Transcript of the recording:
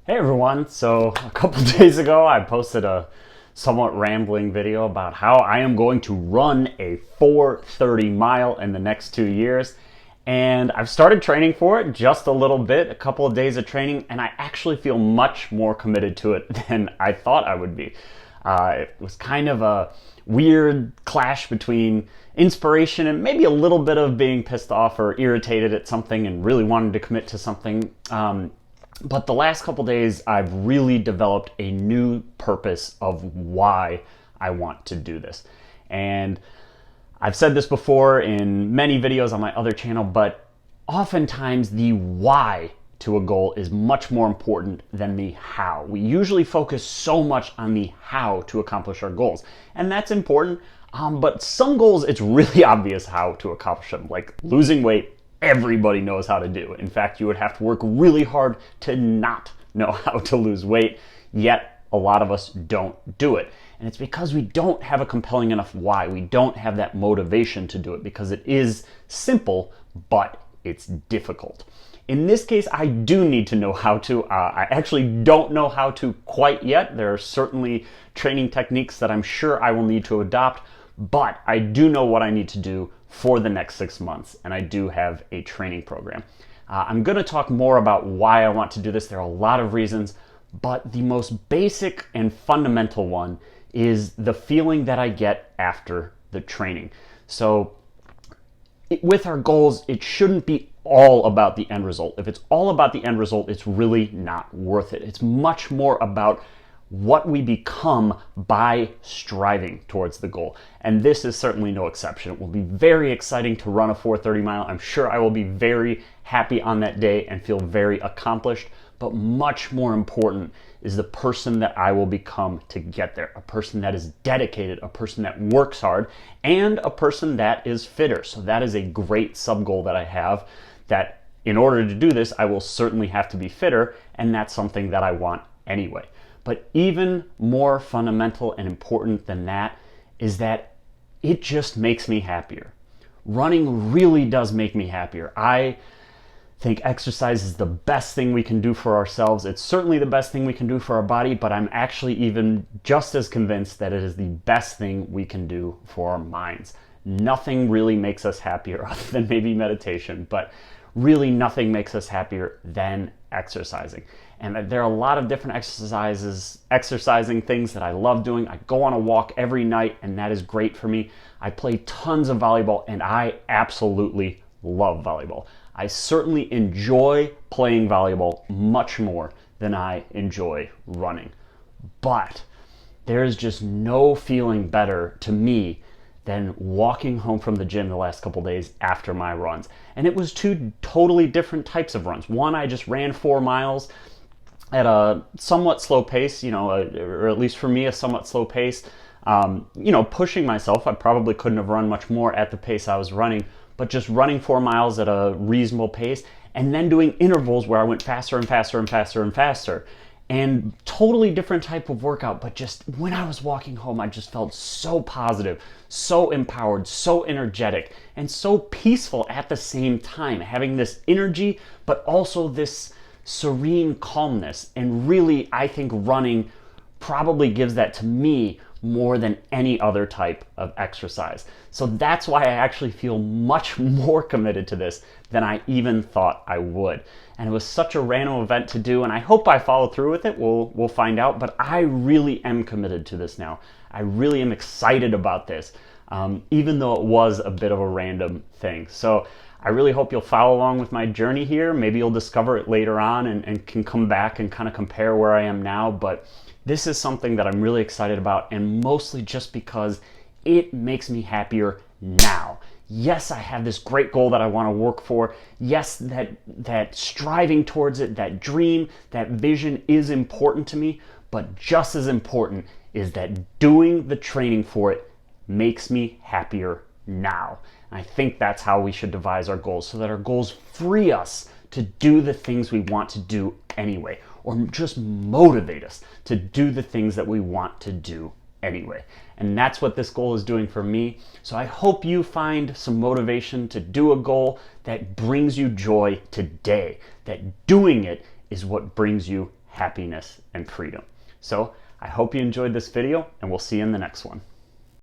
Hey everyone, so a couple days ago I posted a somewhat rambling video about how I am going to run a 4:30 mile in the next 2 years. And I've started training for it just a little bit, a couple of days of training, and I actually feel much more committed to it than I thought I would be. It was kind of a weird clash between inspiration and maybe a little bit of being pissed off or irritated at something and really wanting to commit to something. But the last couple days, I've really developed a new purpose of why I want to do this. And I've said this before in many videos on my other channel, but oftentimes the why to a goal is much more important than the how. We usually focus so much on the how to accomplish our goals, and that's important. But some goals, it's really obvious how to accomplish them, like losing weight. Everybody knows how to do. In fact, you would have to work really hard to not know how to lose weight, yet a lot of us don't do it. And it's because we don't have a compelling enough why. We don't have that motivation to do it because it is simple, but it's difficult. In this case, I do need to know how to. I actually don't know how to quite yet. There are certainly training techniques that I'm sure I will need to adopt, but I do know what I need to do for the next 6 months, and I do have a training program. I'm going to talk more about why I want to do this. There are a lot of reasons, but the most basic and fundamental one is the feeling that I get after the training. So with our goals, it shouldn't be all about the end result. If it's all about the end result, it's really not worth it. It's much more about what we become by striving towards the goal. And this is certainly no exception. It will be very exciting to run a 4:30 mile. I'm sure I will be very happy on that day and feel very accomplished. But much more important is the person that I will become to get there. A person that is dedicated, a person that works hard, and a person that is fitter. So that is a great sub goal that I have, that in order to do this, I will certainly have to be fitter, and that's something that I want anyway. But even more fundamental and important than that is that it just makes me happier. Running really does make me happier. I think exercise is the best thing we can do for ourselves. It's certainly the best thing we can do for our body, but I'm actually even just as convinced that it is the best thing we can do for our minds. Nothing really makes us happier other than maybe meditation, but really nothing makes us happier than exercising. And there are a lot of different exercising things that I love doing. I go on a walk every night, and that is great for me. I play tons of volleyball, and I absolutely love volleyball. I certainly enjoy playing volleyball much more than I enjoy running. But there is just no feeling better to me than walking home from the gym the last couple days after my runs. And it was two totally different types of runs. One, I just ran 4 miles at a somewhat slow pace, or at least for me, a somewhat slow pace. Pushing myself. I probably couldn't have run much more at the pace I was running, but just running 4 miles at a reasonable pace, and then doing intervals where I went faster and faster and faster and faster. And totally different type of workout, but just when I was walking home, I just felt so positive, so empowered, so energetic, and so peaceful at the same time, having this energy, but also this serene calmness. And really, I think running probably gives that to me more than any other type of exercise. So that's why I actually feel much more committed to this than I even thought I would. And it was such a random event to do, and I hope I follow through with it. We'll find out, but I really am committed to this now. I really am excited about this, even though it was a bit of a random thing. So I really hope you'll follow along with my journey here. Maybe you'll discover it later on and can come back and kind of compare where I am now. But this is something that I'm really excited about, and mostly just because it makes me happier now. Yes, I have this great goal that I want to work for. Yes, that striving towards it, that dream, that vision is important to me, but just as important is that doing the training for it makes me happier now. And I think that's how we should devise our goals, so that our goals free us to do the things we want to do anyway, or just motivate us to do the things that we want to do anyway. And that's what this goal is doing for me. So I hope you find some motivation to do a goal that brings you joy today, that doing it is what brings you happiness and freedom. So I hope you enjoyed this video, and we'll see you in the next one.